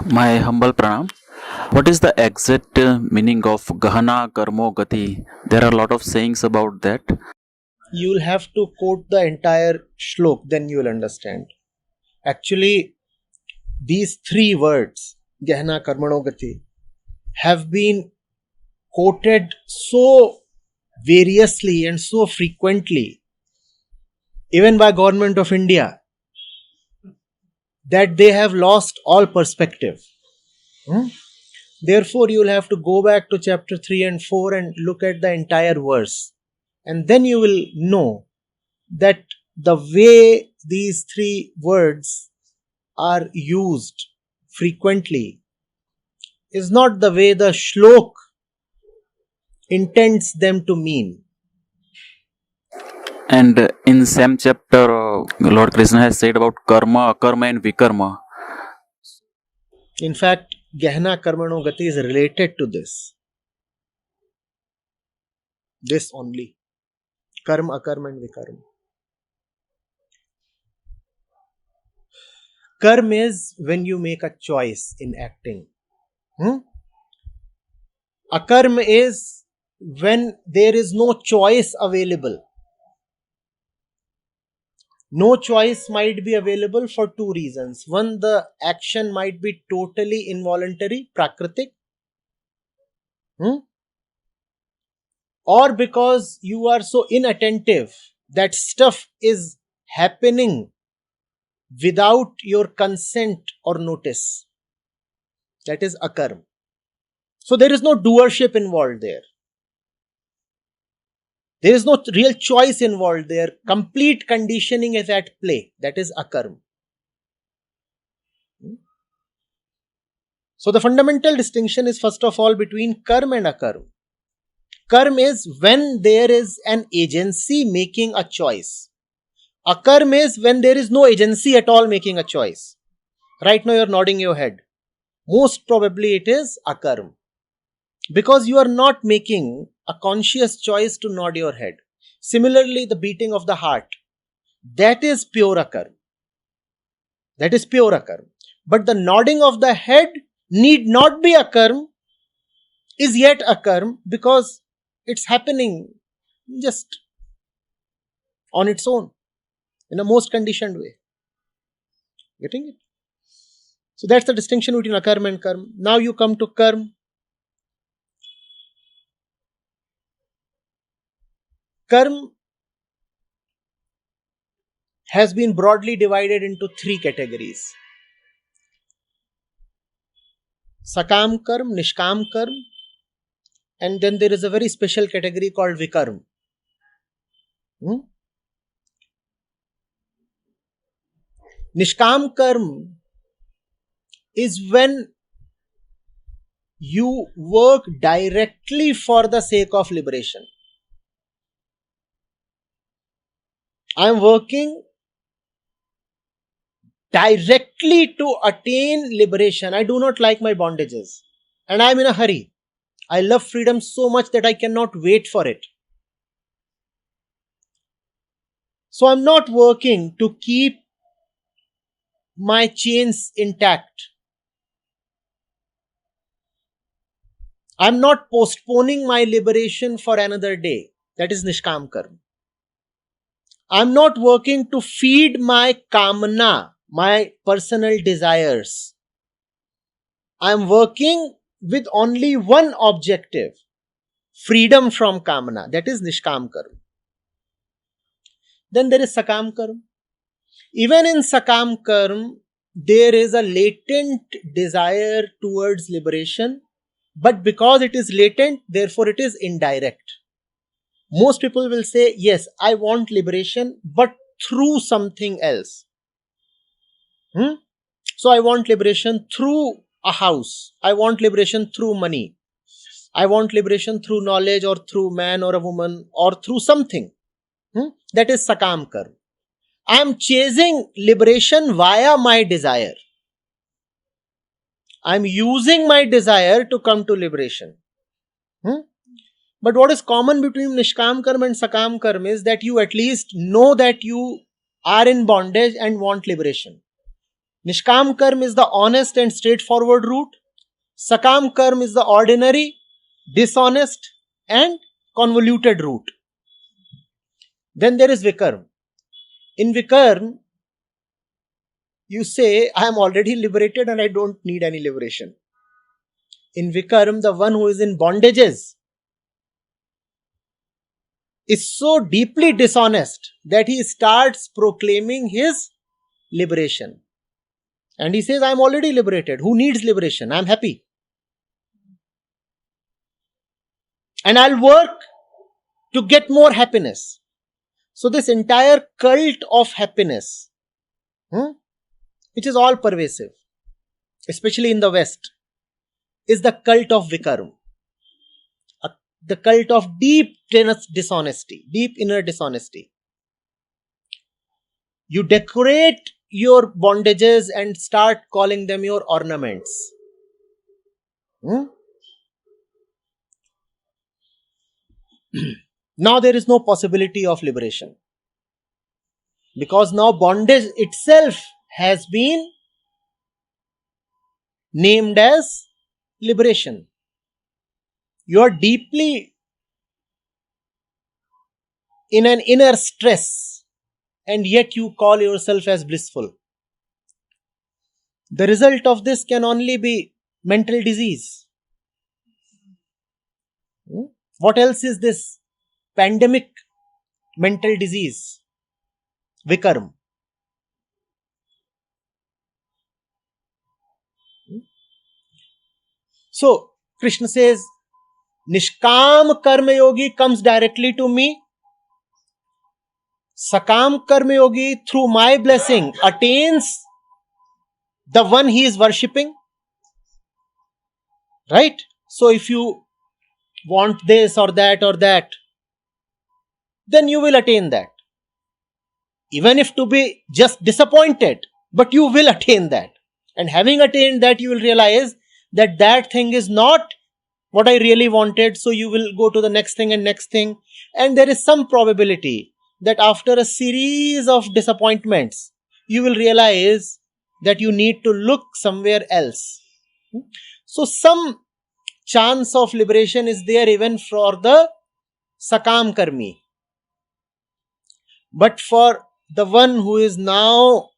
My humble pranam. What is the exact meaning of Gahana Karmo Gati? There are a lot of sayings about that. You'll have to quote the entire shlok, then you'll understand. Actually, these three words, Gehna Karmano Gati, have been quoted so variously and so frequently, even by Government of India, that they have lost all perspective. Therefore, you will have to go back to chapter 3 and 4 and look at the entire verse. And then you will know that the way these three words are used frequently is not the way the shlok intends them to mean. And in same chapter, Lord Krishna has said about Karma Akarma and Vikarma. In fact, Gehna Karmano Gati is related to this. This only. Karma Akarma and Vikarma. Karma is when you make a choice in acting. Akarm is when there is no choice available. No choice might be available for two reasons. One, the action might be totally involuntary, prakriti. Or because you are so inattentive that stuff is happening without your consent or notice. That is akarm. So there is no doership involved there. There is no real choice involved there. Complete conditioning is at play. That is akarm. So the fundamental distinction is first of all between karm and akarm. Karm is when there is an agency making a choice. Akarm is when there is no agency at all making a choice. Right now you are nodding your head. Most probably it is akarm. Because you are not making a conscious choice to nod your head. Similarly, the beating of the heart. That is pure akarm. That is pure akarm. But the nodding of the head need not be akarm, is yet akarm because it's happening just on its own in a most conditioned way. Getting it? So that's the distinction between akarm and karm. Now you come to karm. Karm has been broadly divided into three categories. Sakam Karm, Nishkam Karm, and then there is a very special category called Vikarm. Nishkam Karm is when you work directly for the sake of liberation. I am working directly to attain liberation. I do not like my bondages and I am in a hurry. I love freedom so much that I cannot wait for it. So I am not working to keep my chains intact. I am not postponing my liberation for another day. That is Nishkam Karm. I am not working to feed my kamana, my personal desires. I am working with only one objective, freedom from kamana. That is Nishkam Karm. Then there is Sakam Karm. Even in Sakam Karm, there is a latent desire towards liberation, but because it is latent, therefore it is indirect. Most people will say, yes, I want liberation, but through something else. So I want liberation through a house. I want liberation through money. I want liberation through knowledge or through man or a woman or through something. That is Sakam Karm. I am chasing liberation via my desire. I am using my desire to come to liberation. But what is common between Nishkam Karm and Sakam Karm is that you at least know that you are in bondage and want liberation. Nishkam Karm is the honest and straightforward route. Sakam Karm is the ordinary, dishonest and convoluted route. Then there is Vikarm. In Vikarm, you say, I am already liberated and I don't need any liberation. In Vikarm, the one who is in bondages is so deeply dishonest that he starts proclaiming his liberation. And he says, I am already liberated. Who needs liberation? I am happy. And I'll work to get more happiness. So this entire cult of happiness, which is all pervasive, especially in the West, is the cult of Vikarm. The cult of deep dishonesty, deep inner dishonesty. You decorate your bondages and start calling them your ornaments. Now there is no possibility of liberation. Because now bondage itself has been named as liberation. You are deeply in an inner stress and yet you call yourself as blissful. The result of this can only be mental disease. What else is this pandemic mental disease? Vikarm. So, Krishna says, Nishkam Karma Yogi comes directly to me. Sakam Karma Yogi, through my blessing, attains the one he is worshipping. Right? So, if you want this or that, then you will attain that. Even if to be just disappointed, but you will attain that. And having attained that, you will realize that that thing is not what I really wanted. So you will go to the next thing and next thing. And there is some probability that after a series of disappointments, you will realize that you need to look somewhere else. So some chance of liberation is there even for the Sakam Karmi. But for the one who is now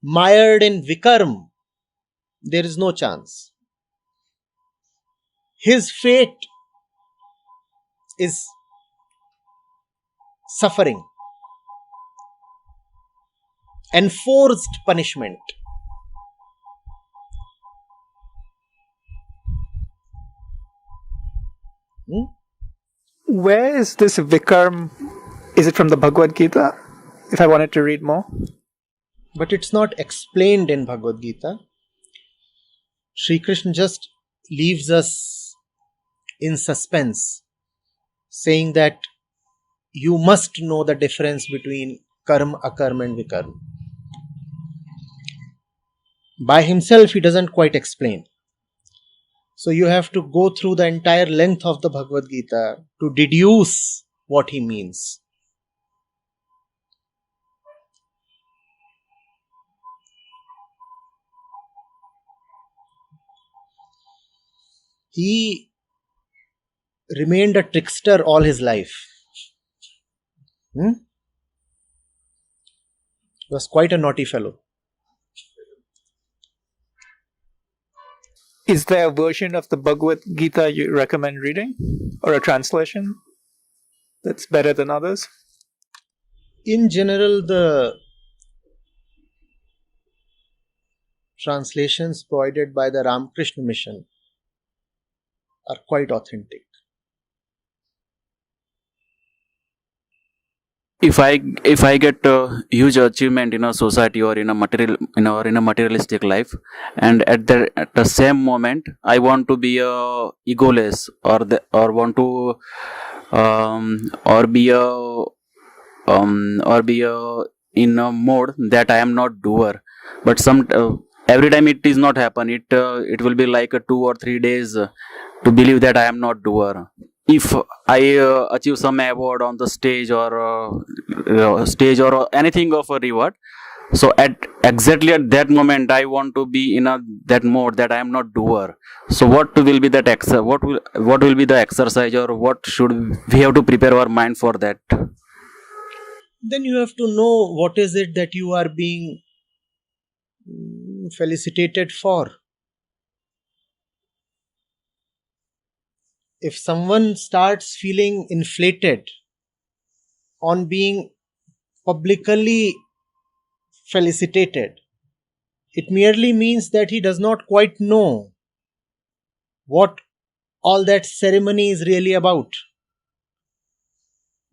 mired in Vikarm, there is no chance. His fate is suffering, enforced punishment. Where is this Vikarm? Is it from the Bhagavad Gita? If I wanted to read more. But it's not explained in Bhagavad Gita. Sri Krishna just leaves us in suspense, saying that you must know the difference between Karma Akarma and Vikarma. By himself, he doesn't quite explain. So you have to go through the entire length of the Bhagavad Gita to deduce what he means. He remained a trickster all his life. He was quite a naughty fellow. Is there a version of the Bhagavad Gita you recommend reading? Or a translation that's better than others? In general, the translations provided by the Ramakrishna Mission are quite authentic. If I get a huge achievement in a society or in a materialistic life, and at the same moment I want to be egoless or be in a mode that I am not doer, but every time it is not happen, it will be like 2 or 3 days to believe that I am not doer. If I achieve some award on the stage or anything of a reward, So exactly at that moment, I want to be in that mode that I am not doer. So what will be that what will be the exercise, or what should we have to prepare our mind for that? Then you have to know what is it that you are being felicitated for. If someone starts feeling inflated on being publicly felicitated, it merely means that he does not quite know what all that ceremony is really about.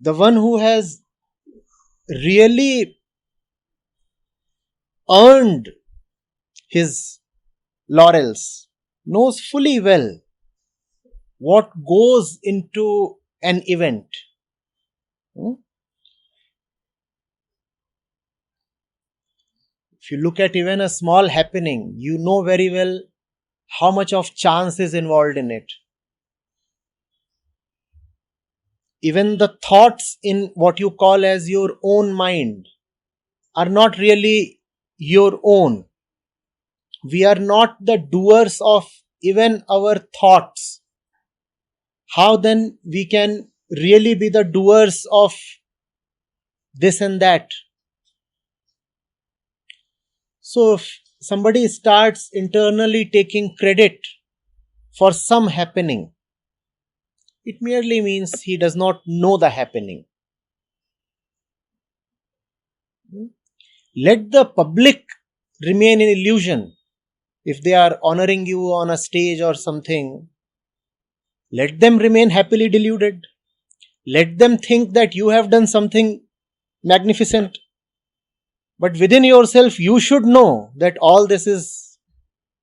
The one who has really earned his laurels knows fully well what goes into an event. If you look at even a small happening, you know very well how much of chance is involved in it. Even the thoughts in what you call as your own mind are not really your own. We are not the doers of even our thoughts. How then we can really be the doers of this and that? So if somebody starts internally taking credit for some happening, it merely means he does not know the happening. Let the public remain in illusion. If they are honoring you on a stage or something, let them remain happily deluded. Let them think that you have done something magnificent. But within yourself, you should know that all this is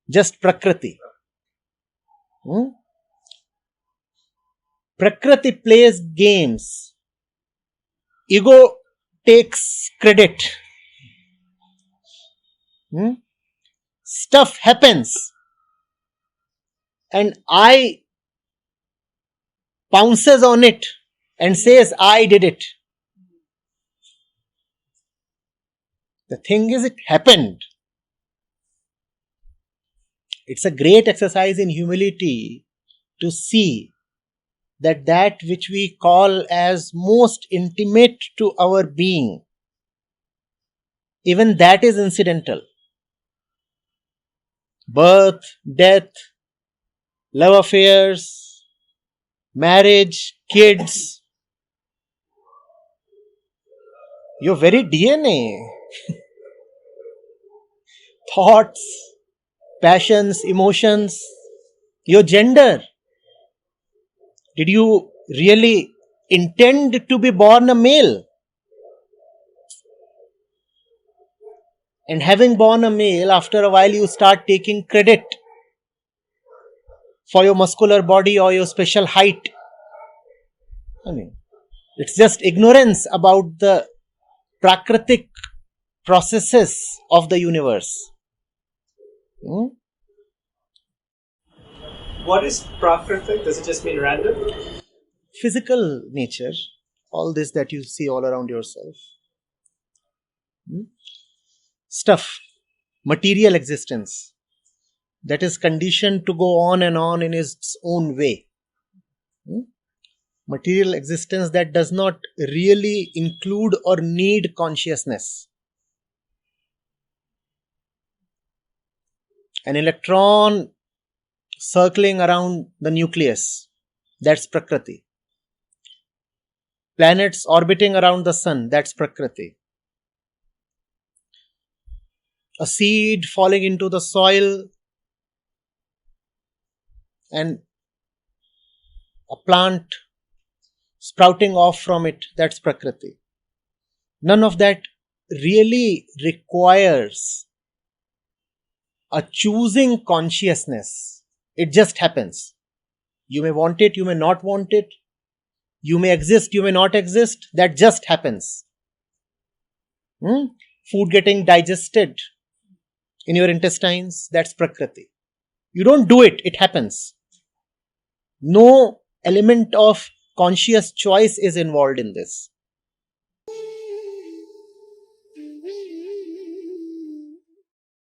just prakriti. Prakriti plays games. Ego takes credit. Stuff happens. And I pounces on it and says, I did it. The thing is, it happened. It's a great exercise in humility to see that which we call as most intimate to our being, even that is incidental. Birth, death, love affairs, marriage, kids, your very DNA, thoughts, passions, emotions, your gender. Did you really intend to be born a male? And having born a male, after a while you start taking credit for your muscular body or your special height. It's just ignorance about the prakritic processes of the universe. What is prakriti? Does it just mean random? Physical nature, all this that you see all around yourself. Stuff, material existence, that is conditioned to go on and on in its own way. Material existence that does not really include or need consciousness. An electron circling around the nucleus, that's prakriti. Planets orbiting around the sun, that's prakriti. A seed falling into the soil and a plant sprouting off from it, that's prakriti. None of that really requires a choosing consciousness. It just happens. You may want it, you may not want it. You may exist, you may not exist. That just happens. Food getting digested in your intestines, that's prakriti. You don't do it, it happens. No element of conscious choice is involved in this.